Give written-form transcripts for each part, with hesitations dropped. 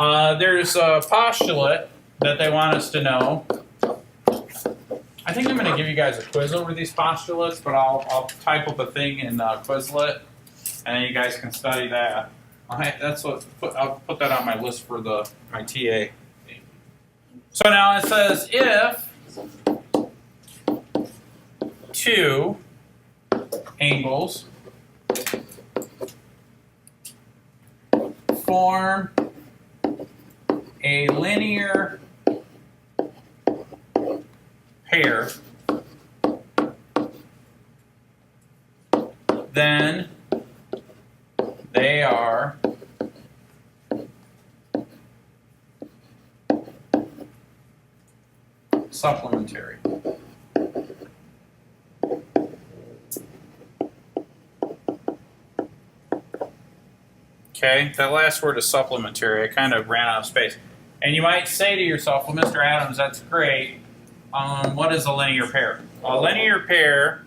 There's a postulate that they want us to know. I think I'm going to give you guys a quiz over these postulates, but I'll type up a thing in Quizlet, and then you guys can study that. I'll put that on my list for my TA. So now it says if two angles form a linear pair, then they are supplementary. Okay, that last word is supplementary. I kind of ran out of space. And you might say to yourself, well, Mr. Adams, that's great. What is a linear pair? A linear pair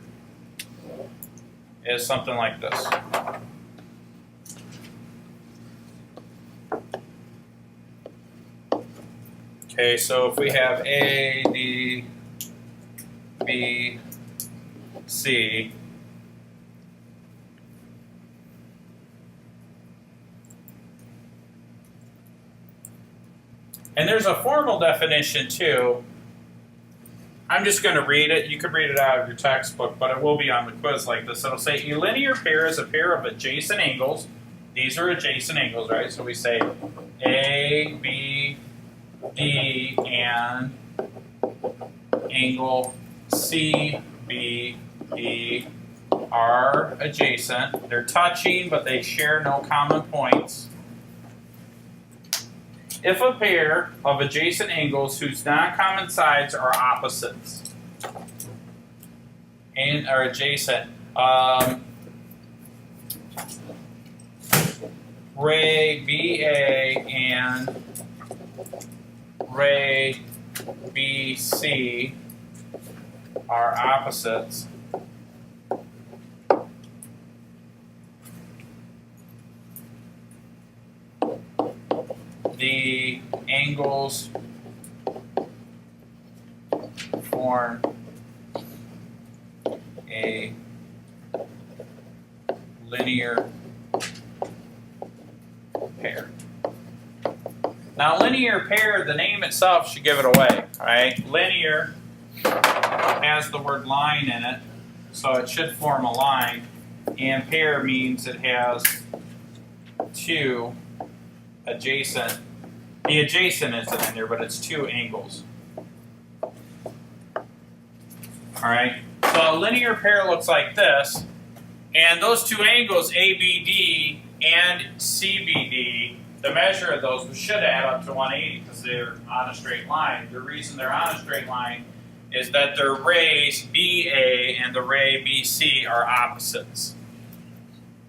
is something like this. Okay, so if we have A, D, B, C, and there's a formal definition too. I'm just going to read it. You could read it out of your textbook, but it will be on the quiz like this. It'll say a linear pair is a pair of adjacent angles. These are adjacent angles, right? So we say A, B, D, and angle C, B, D are adjacent. They're touching, but they share no common points. If a pair of adjacent angles whose non-common sides are opposites and are adjacent, ray BA and ray BC are opposites, the angles form a linear pair. Now, linear pair, the name itself should give it away, right? Linear has the word line in it, so it should form a line, and pair means it has two adjacent. The adjacent isn't in there, but it's two angles. All right, so a linear pair looks like this, and those two angles, ABD and CBD, the measure of those should add up to 180 because they're on a straight line. The reason they're on a straight line is that their rays BA and the ray BC are opposites.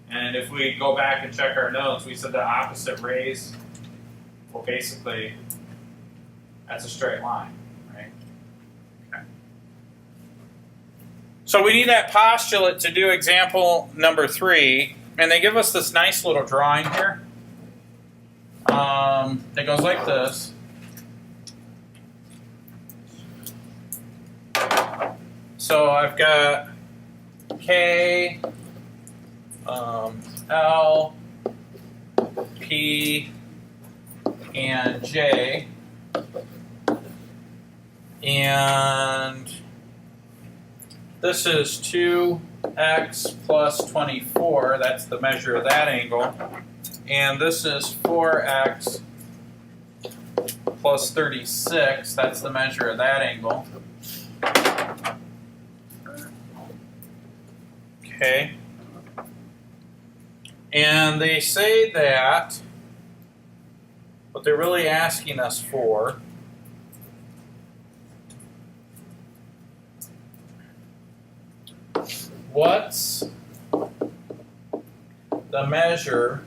And if we go back and check our notes, we said the opposite rays, well, basically, that's a straight line, right? Okay. So we need that postulate to do example number 3, and they give us this nice little drawing here that goes like this. So I've got K, L, P, and J, and this is 2x plus 24, that's the measure of that angle, and this is 4x plus 36, that's the measure of that angle. Okay. And they say that what they're really asking us for what's the measure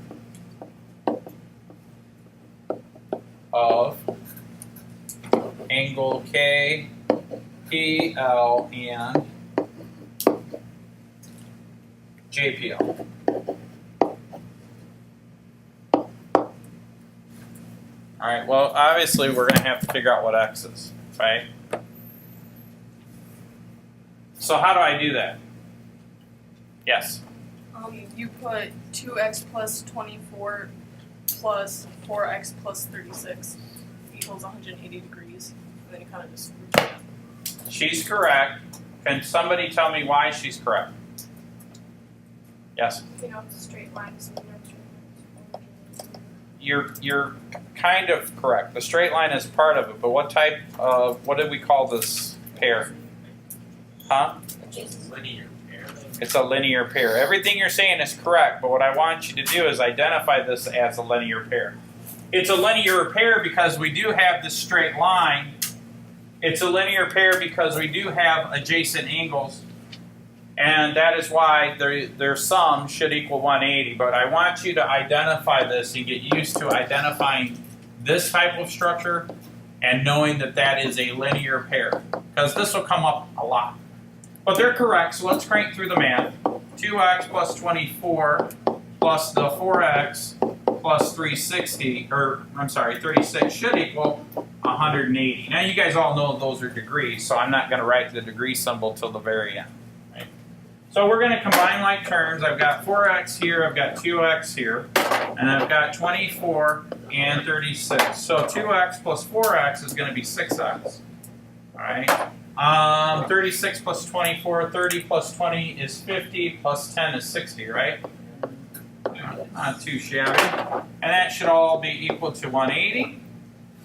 of angle K, P, L, and JPL. All right, well, obviously we're going to have to figure out what x is, right? So how do I do that? Yes? You put 2x plus 24 plus 4x plus 36 equals 180 degrees. And then you kind of just root it. She's correct. Can somebody tell me why she's correct? Yes? You know, it's a straight line. So You're kind of correct. The straight line is part of it, but what type of, what did we call this pair? Huh? Linear pair. It's a linear pair. Everything you're saying is correct, but what I want you to do is identify this as a linear pair. It's a linear pair because we do have this straight line. It's a linear pair because we do have adjacent angles. And that is why their sum should equal 180. But I want you to identify this and get used to identifying this type of structure and knowing that that is a linear pair. Because this will come up a lot. But they're correct, so let's crank through the math. 2x plus 24 plus the 4x plus 360, or I'm sorry, 36 should equal 180. Now you guys all know those are degrees, so I'm not going to write the degree symbol till the very end. Right? So we're going to combine like terms. I've got 4x here, I've got 2x here, and I've got 24 and 36. So 2x plus 4x is going to be 6x. All right. 36 plus 24, 30 plus 20 is 50, plus 10 is 60, right? Not too shabby. And that should all be equal to 180.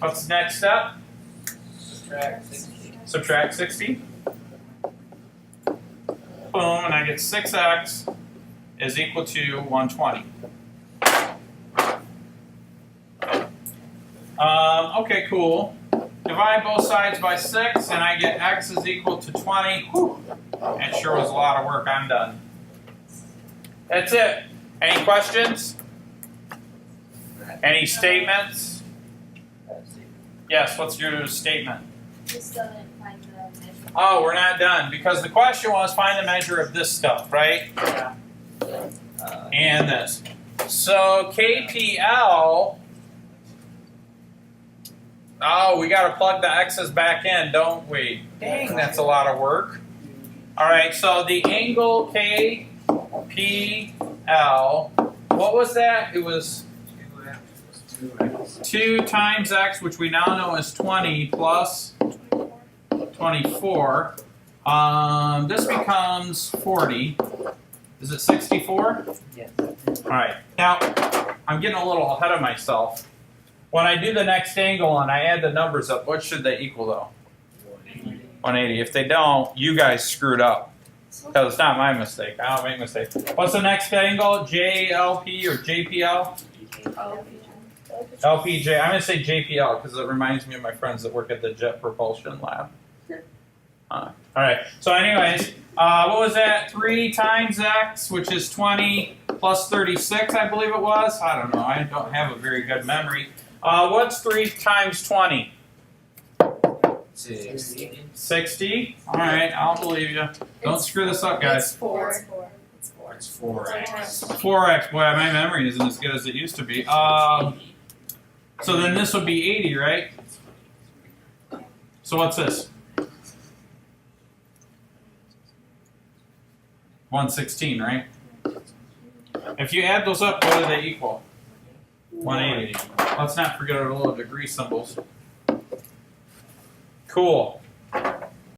What's the next step? Subtract 60. Subtract 60. Boom, and I get 6x is equal to 120. Okay, cool. Divide both sides by 6, and I get x is equal to 20. Whew. That sure was a lot of work. I'm done. That's it. Any questions? Any statements? Yes, what's your statement? we still didn't find the measure. Oh, we're not done, because the question was find the measure of this stuff, right? Yeah. And this. So KPL, oh, we got to plug the x's back in, don't we? Dang, that's a lot of work. All right, so the angle KPL, what was that? It was 2 times x, which we now know is 20, plus 24. This becomes 40. Is it 64? Yes. All right. Now, I'm getting a little ahead of myself. When I do the next angle and I add the numbers up, what should they equal though? 180. If they don't, you guys screwed up. Because it's not my mistake. I don't make mistakes. What's the next angle? JLP or JPL? LPJ. I'm going to say JPL because it reminds me of my friends that work at the Jet Propulsion Lab. All right. So anyways, what was that? 3 times x, which is 20, plus 36, I believe it was. I don't know. I don't have a very good memory. What's 3 times 20? 60. 60. All right. I'll believe you. Don't screw this up, guys. It's 4. It's 4x. 4x. Boy, my memory isn't as good as it used to be. So then this would be 80, right? So what's this? 116, right? If you add those up, what do they equal? 180. Let's not forget our little degree symbols. Cool.